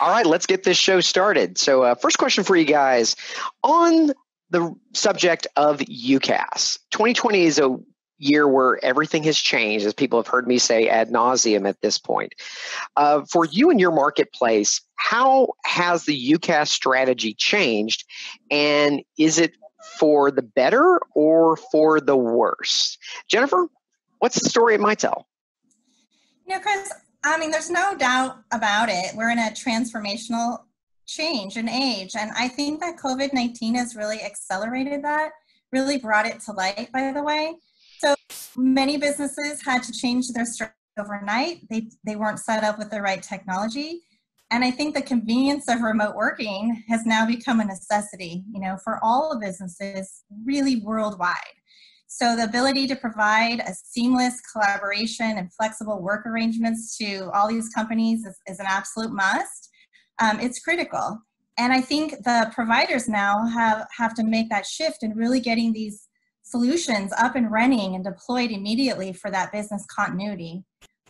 All right, let's get this show started. So first question for you guys. On the subject of UCaaS, 2020 is a year where everything has changed, as people have heard me say ad nauseum at this point. For you and your marketplace, how has the UCaaS strategy changed, and is it for the better or for the worse? Jennifer, what's the story at Mitel? Chris, there's no doubt about it. We're in a transformational change in age, and I think that COVID-19 has really accelerated that, really brought it to light, by the way. So many businesses had to change their strategy overnight. They weren't set up with the right technology. And I think the convenience of remote working has now become a necessity, for all businesses really worldwide. So the ability to provide a seamless collaboration and flexible work arrangements to all these companies is an absolute must. It's critical. And I think the providers now have to make that shift in really getting these solutions up and running and deployed immediately for that business continuity.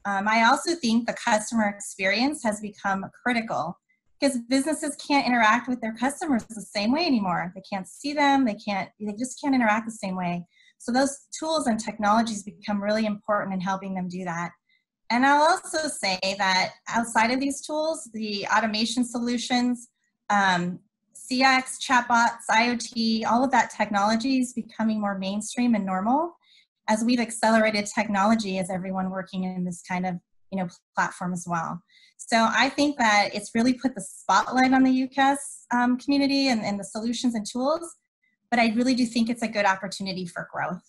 I also think the customer experience has become critical because businesses can't interact with their customers the same way anymore. They can't see them, they just can't interact the same way. So those tools and technologies become really important in helping them do that. And I'll also say that outside of these tools, the automation solutions, CX, chatbots, IoT, all of that technology is becoming more mainstream and normal as we've accelerated technology as everyone working in this kind of platform as well. So I think that it's really put the spotlight on the UCaaS community and the solutions and tools, but I really do think it's a good opportunity for growth.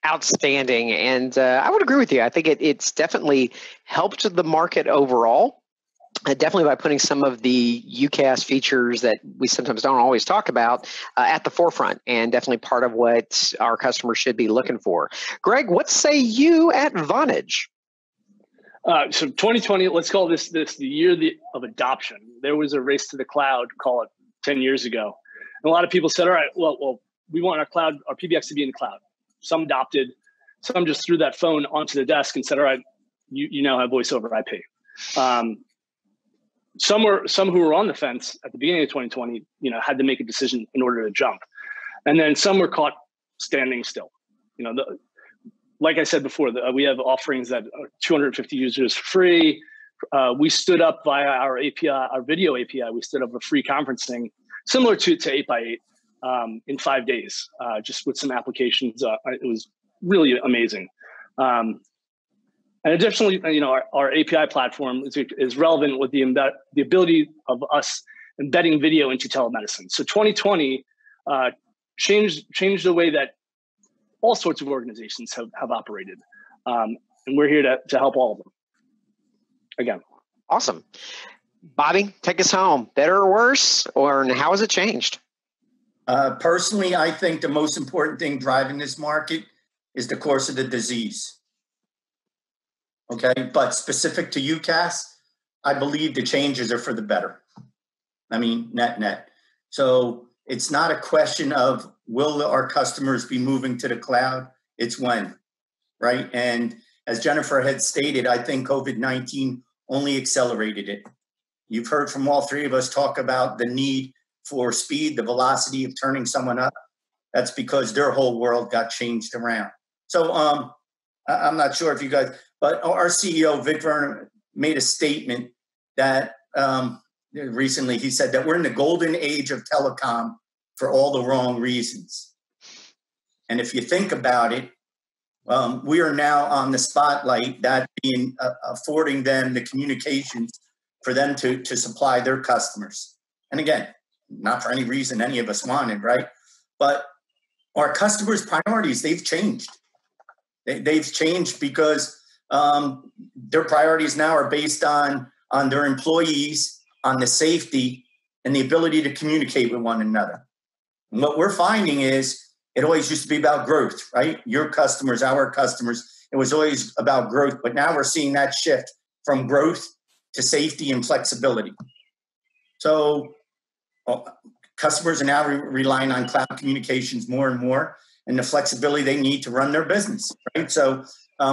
Outstanding. And I would agree with you. I think it's definitely helped the market overall. Definitely by putting some of the UCaaS features that we sometimes don't always talk about at the forefront, and definitely part of what our customers should be looking for. Greg, what say you at Vonage? So 2020, let's call this the year of adoption. There was a race to the cloud, call it 10 years ago. And a lot of people said, all right, well, we want our PBX to be in the cloud. Some adopted, some just threw that phone onto the desk and said, all right, you now have voice over IP. Some who were on the fence at the beginning of 2020, had to make a decision in order to jump. And then some were caught standing still. Like I said before, we have offerings that are 250 users free. We stood up via our API, our video API, we stood up a free conferencing similar to 8x8 in 5 days, just with some applications. It was really amazing. And additionally, our API platform is relevant with the ability of us embedding video into telemedicine. So 2020 changed the way that all sorts of organizations have operated. And we're here to help all of them. Again. Awesome. Bobby, take us home. Better or worse, or how has it changed? Personally, I think the most important thing driving this market is the course of the disease. Okay, but specific to UCaaS, I believe the changes are for the better. Net. So it's not a question of will our customers be moving to the cloud? It's when, right? And as Jennifer had stated, I think COVID-19 only accelerated it. You've heard from all three of us talk about the need for speed, the velocity of turning someone up. That's because their whole world got changed around. So I'm not sure if you guys, but our CEO, Vic Vernon, made a statement that recently he said that we're in the golden age of telecom for all the wrong reasons. And if you think about it, we are now on the spotlight, that being affording them the communications for them to supply their customers. And again, not for any reason any of us wanted, right? But our customers' priorities, they've changed. They've changed because their priorities now are based on their employees, on the safety, and the ability to communicate with one another. And what we're finding is it always used to be about growth, right? Your customers, our customers. It was always about growth, but now we're seeing that shift from growth to safety and flexibility. So customers are now relying on cloud communications more and more, and the flexibility they need to run their business, right? So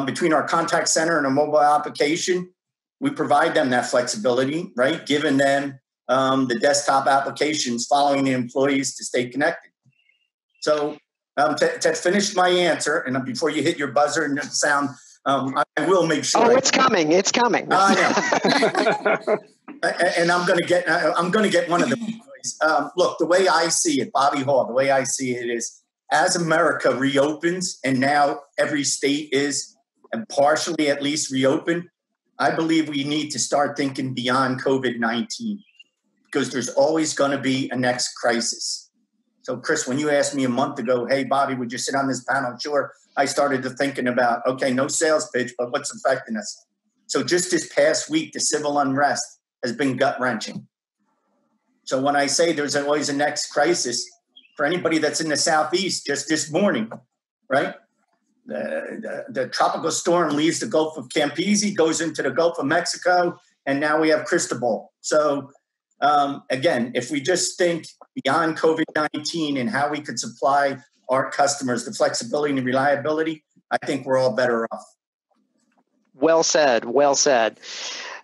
between our contact center and a mobile application, we provide them that flexibility, right? Giving them the desktop applications, following the employees to stay connected. So to finish my answer, and before you hit your buzzer and sound, I will make sure. Oh, it's coming! It's coming. I know. And I'm going to get one of the look, the way I see it, Bobby Hall, the way I see it is, as America reopens, and now every state is, and partially at least reopened, I believe we need to start thinking beyond COVID-19, because there's always going to be a next crisis. So, Chris, when you asked me a month ago, hey, Bobby, would you sit on this panel? Sure. I started to thinking about, okay, no sales pitch, but what's affecting us? So just this past week, the civil unrest has been gut-wrenching. So when I say there's always a next crisis, for anybody that's in the Southeast, just this morning, right? The tropical storm leaves the Gulf of Campeche, goes into the Gulf of Mexico, and now we have Cristobal. So again, if we just think beyond COVID-19 and how we could supply our customers the flexibility and reliability, I think we're all better off. Well said. Well said.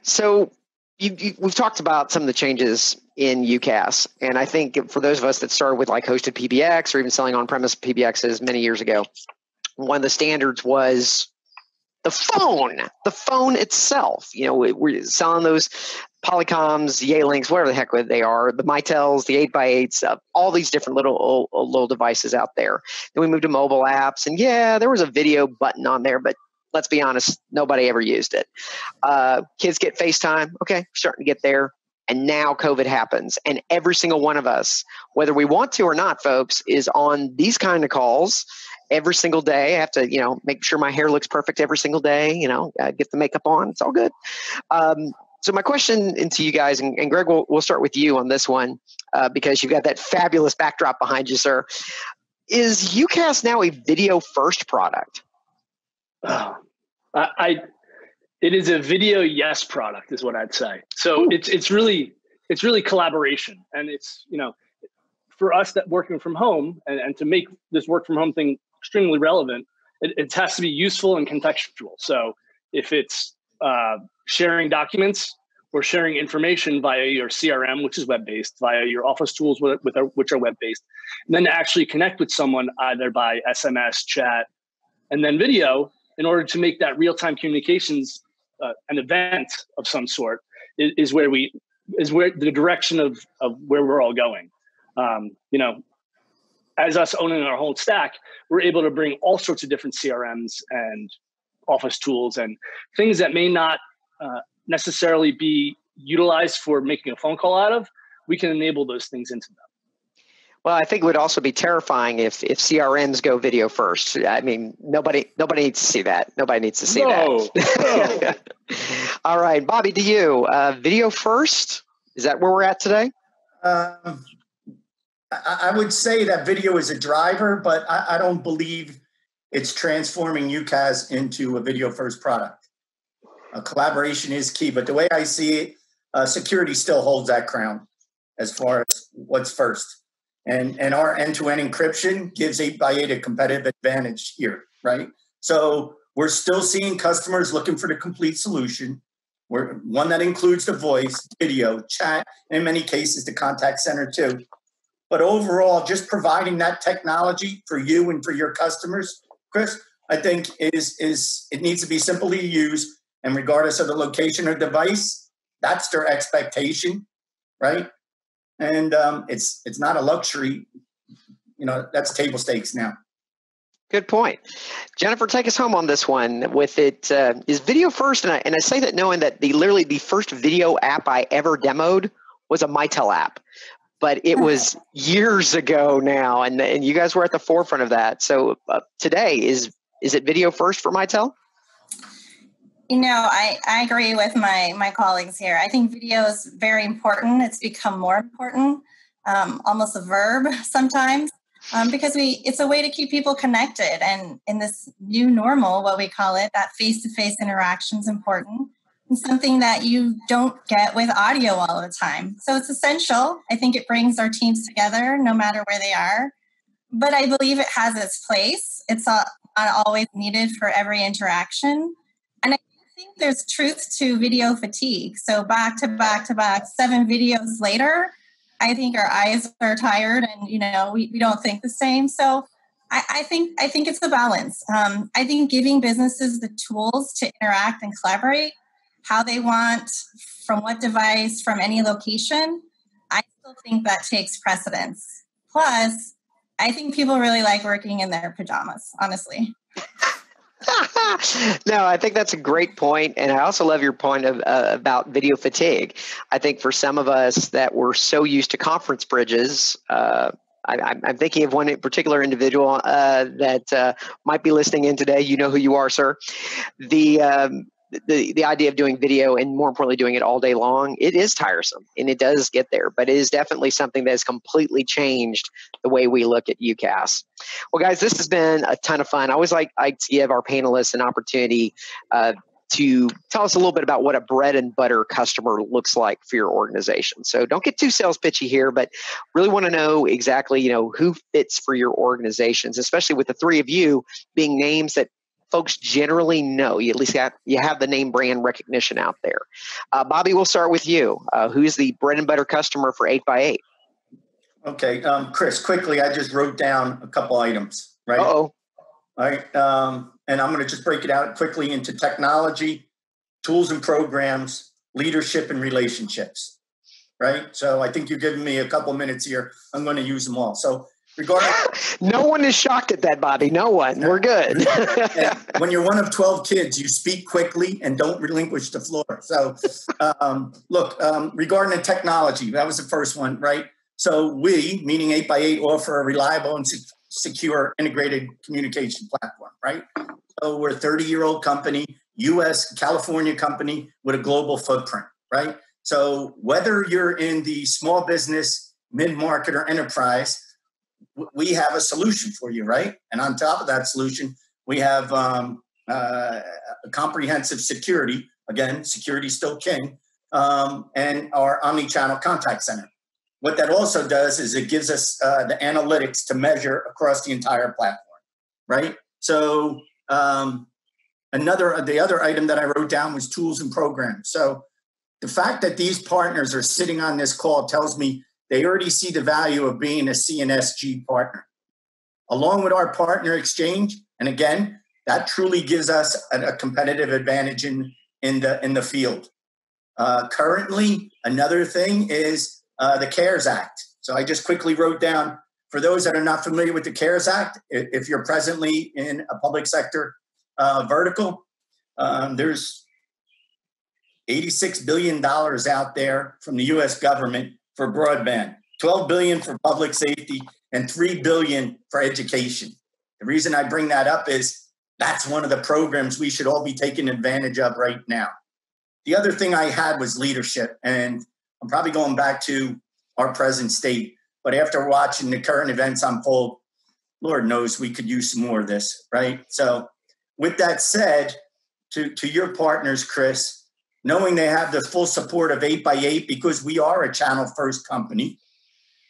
So we've talked about some of the changes in UCaaS, and I think for those of us that started with like hosted PBX or even selling on-premise PBXs many years ago, one of the standards was the phone itself. You know, we're selling those Polycoms, Yealinks, whatever the heck they are, the Mitels, the 8x8s, all these different little devices out there. Then we moved to mobile apps, and yeah, there was a video button on there, but let's be honest, nobody ever used it. Kids get FaceTime. Okay, starting to get there. And now COVID happens. And every single one of us, whether we want to or not, folks, is on these kind of calls every single day. I have to, make sure my hair looks perfect every single day, get the makeup on. It's all good. So my question into you guys, and Greg, we'll start with you on this one because you've got that fabulous backdrop behind you, sir. Is UCaaS now a video-first product? It is a video yes product, is what I'd say. So it's really collaboration, and it's for us that working from home and to make this work from home thing extremely relevant, it has to be useful and contextual. So if it's sharing documents or sharing information via your CRM, which is web-based, via your office tools, which are web-based, and then to actually connect with someone either by SMS, chat, and then video in order to make that real-time communications an event of some sort is where the direction of where we're all going. As us owning our whole stack, we're able to bring all sorts of different CRMs and office tools and things that may not necessarily be utilized for making a phone call out of. We can enable those things into them. Well, I think it would also be terrifying if CRMs go video first. I mean, nobody needs to see that. Nobody needs to see that. No. All right, Bobby, to you. Video first? Is that where we're at today? I would say that video is a driver, but I don't believe it's transforming UCaaS into a video first product. Collaboration is key, but the way I see it, security still holds that crown as far as what's first. And our end-to-end encryption gives 8x8 a competitive advantage here, right? So we're still seeing customers looking for the complete solution. One that includes the voice, video, chat, and in many cases, the contact center too. But overall, just providing that technology for you and for your customers, Chris, I think it needs to be simple to use. And regardless of the location or device, that's their expectation, right? And it's not a luxury, that's table stakes now. Good point. Jennifer, take us home on this one with it. Is video first, and I say that knowing that literally the first video app I ever demoed was a Mitel app, but it was years ago now, and you guys were at the forefront of that. So today, is it video first for Mitel? I agree with my colleagues here. I think video is very important. It's become more important, almost a verb sometimes, because it's a way to keep people connected. And in this new normal, what we call it, that face-to-face interaction is important and something that you don't get with audio all the time. So it's essential. I think it brings our teams together no matter where they are. But I believe it has its place. It's not always needed for every interaction. And I think there's truth to video fatigue. So back to back to back, 7 videos later, I think our eyes are tired and, we don't think the same. So I think it's the balance. I think giving businesses the tools to interact and collaborate how they want, from what device, from any location, I still think that takes precedence. Plus, I think people really like working in their pajamas, honestly. No, I think that's a great point. And I also love your point about video fatigue. I think for some of us that we're so used to conference bridges, I'm thinking of one particular individual that might be listening in today. You know who you are, sir. The idea of doing video and more importantly doing it all day long, it is tiresome and it does get there, but it is definitely something that has completely changed the way we look at UCaaS. Well, guys, this has been a ton of fun. I always like to give our panelists an opportunity to tell us a little bit about what a bread and butter customer looks like for your organization. So don't get too sales pitchy here, but really want to know exactly, who fits for your organizations, especially with the three of you being names that folks generally know. You at least you have the name brand recognition out there. Bobby, we'll start with you. Who's the bread and butter customer for 8x8? Okay, Chris, quickly, I just wrote down a couple items, right? Uh-oh. All right, and I'm going to just break it out quickly into technology, tools and programs, leadership, and relationships, right? So I think you're giving me a couple minutes here. I'm going to use them all. So regarding... No one is shocked at that, Bobby. No one. We're good. When you're one of 12 kids, you speak quickly and don't relinquish the floor. So regarding the technology, that was the first one, right? So we, meaning 8x8, offer a reliable and secure integrated communication platform, right? So we're a 30-year-old company, U.S., California company with a global footprint, right? So whether you're in the small business, mid-market, or enterprise, we have a solution for you, right? And on top of that solution, we have a comprehensive security. Again, security still king, and our omni-channel contact center. What that also does is it gives us the analytics to measure across the entire platform, right? So the other item that I wrote down was tools and programs. So the fact that these partners are sitting on this call tells me they already see the value of being a CNSG partner. Along with our partner exchange, and again, that truly gives us a competitive advantage in the field. Currently, another thing is the CARES Act. So I just quickly wrote down, for those that are not familiar with the CARES Act, if you're presently in a public sector vertical, there's $86 billion out there from the U.S. government for broadband, $12 billion for public safety, and $3 billion for education. The reason I bring that up is that's one of the programs we should all be taking advantage of right now. The other thing I had was leadership, and I'm probably going back to our present state, but after watching the current events unfold, Lord knows we could use some more of this, right? So with that said, to your partners, Chris, knowing they have the full support of 8x8 because we are a channel first company,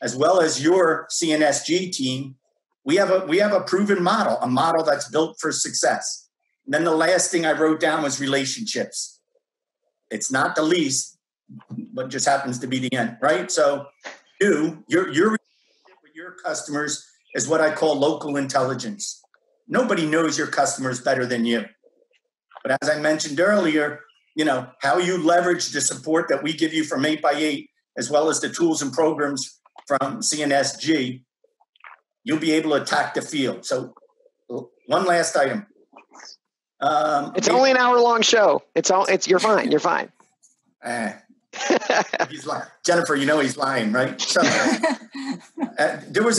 as well as your CNSG team, we have a proven model, a model that's built for success. And then the last thing I wrote down was relationships. It's not the least, but just happens to be the end, right? So your relationship with your customers is what I call local intelligence. Nobody knows your customers better than you. But as I mentioned earlier, how you leverage the support that we give you from 8x8, as well as the tools and programs from CNSG, you'll be able to attack the field. So one last item. It's only an hour-long show. You're fine. You're fine. He's lying. Jennifer, he's lying, right? So there was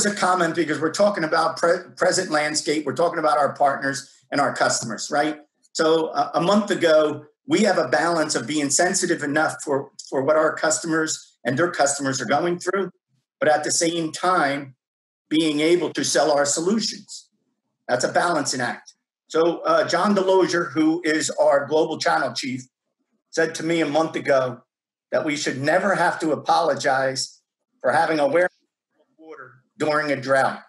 a comment because we're talking about present landscape. We're talking about our partners and our customers, right? So a month ago, we have a balance of being sensitive enough for what our customers and their customers are going through, but at the same time, being able to sell our solutions. That's a balancing act. So John Delosier, who is our global channel chief, said to me a month ago that we should never have to apologize for having awareness of water during a drought.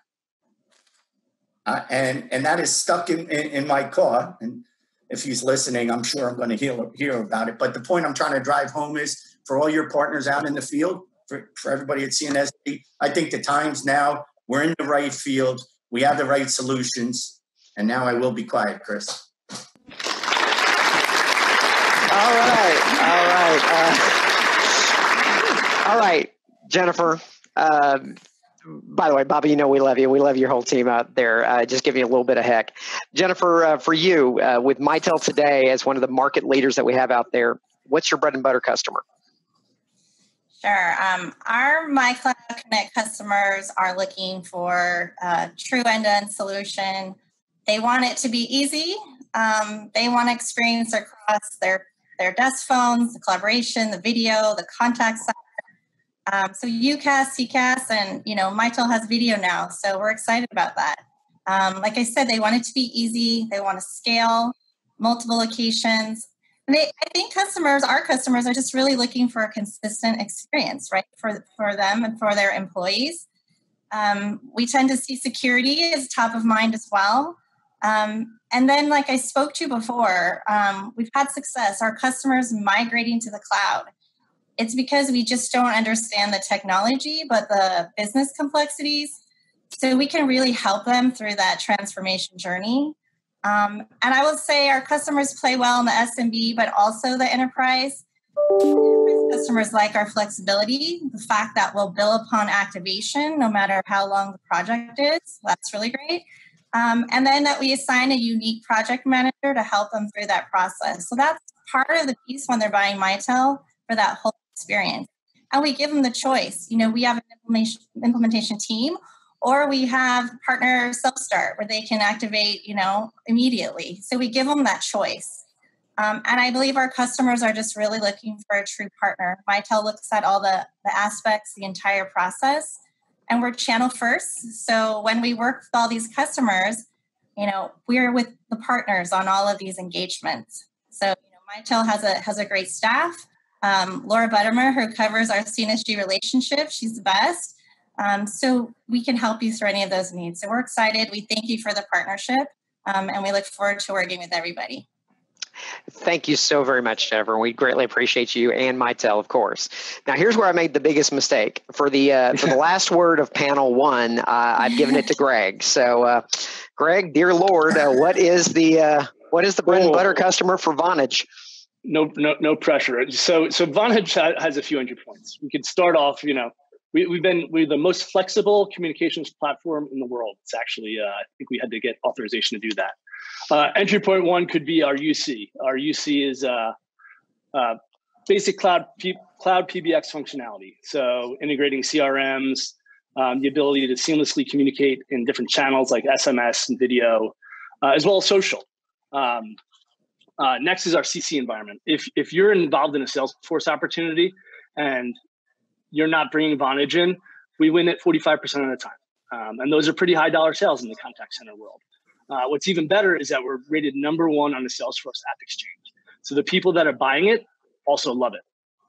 And that is stuck in my car. And if he's listening, I'm sure I'm going to hear about it. But the point I'm trying to drive home is for all your partners out in the field, for everybody at CNSG, I think the time's now. We're in the right field. We have the right solutions. And now I will be quiet, Chris. All right, Jennifer. By the way, Bobby, you know we love you. We love your whole team out there. Just give you a little bit of heck. Jennifer, for you, with Mitel today as one of the market leaders that we have out there, what's your bread and butter customer? Sure. Our MyCloud Connect customers are looking for a true end-to-end solution. They want it to be easy. They want to experience across their desk phones, the collaboration, the video, the contact center. So UCaaS, CCaaS, and Mitel has video now, so we're excited about that. Like I said, they want it to be easy. They want to scale multiple locations. And I think our customers are just really looking for a consistent experience, right, for them and for their employees. We tend to see security as top of mind as well. And then, like I spoke to before, we've had success. Our customers migrating to the cloud. It's because we just don't understand the technology, but the business complexities. So we can really help them through that transformation journey. And I will say our customers play well in the SMB, but also the enterprise. Customers like our flexibility, the fact that we'll bill upon activation, no matter how long the project is. That's really great. And then that we assign a unique project manager to help them through that process. So that's part of the piece when they're buying Mitel for that whole experience. And we give them the choice. We have an implementation team, or we have partner self-start where they can activate, immediately. So we give them that choice. And I believe our customers are just really looking for a true partner. Mitel looks at all the aspects, the entire process, and we're channel first. So when we work with all these customers, we're with the partners on all of these engagements. So Mitel has a great staff. Laura Buttermer, who covers our CNSG relationship, she's the best. So we can help you through any of those needs. So we're excited. We thank you for the partnership, and we look forward to working with everybody. Thank you so very much, Jennifer. We greatly appreciate you and Mitel, of course. Now, here's where I made the biggest mistake. For the last word of panel one, I've given it to Greg. So, Greg, dear Lord, what is the bread and butter customer for Vonage? No pressure. So Vonage has a few entry points. We could start off. We're the most flexible communications platform in the world. It's actually, I think we had to get authorization to do that. Entry point one could be our UC. Our UC is basic cloud PBX functionality. So integrating CRMs, the ability to seamlessly communicate in different channels like SMS and video, as well as social. Next is our CC environment. If you're involved in a Salesforce opportunity and you're not bringing Vonage in, we win it 45% of the time. And those are pretty high dollar sales in the contact center world. What's even better is that we're rated #1 on the Salesforce App Exchange. So the people that are buying it also love it.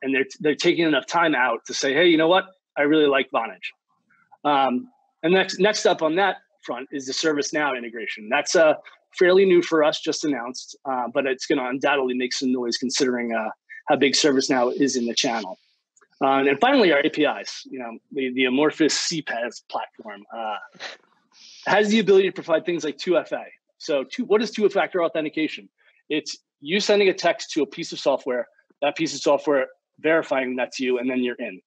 And they're taking enough time out to say, hey, you know what? I really like Vonage. And next up on that front is the ServiceNow integration. That's fairly new for us, just announced, but it's going to undoubtedly make some noise considering how big ServiceNow is in the channel. And finally, our APIs, the amorphous CPaaS platform has the ability to provide things like 2FA. So what is two-factor authentication? It's you sending a text to a piece of software, that piece of software verifying that's you, and then you're in.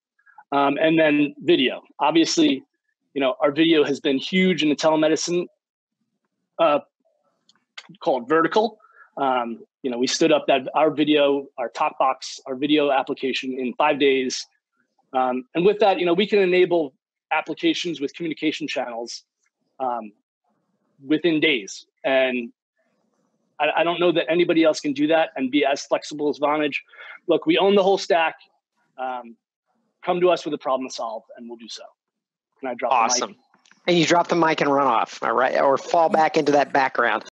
And then video. Obviously, our video has been huge in the telemedicine called Vertical. We stood up our video, our top box, our video application in 5 days. And with that, we can enable applications with communication channels within days. And I don't know that anybody else can do that and be as flexible as Vonage. Look, we own the whole stack. Come to us with a problem to solve, and we'll do so. Can I drop the mic? Awesome. And you drop the mic and run off, all right? Or fall back into that background.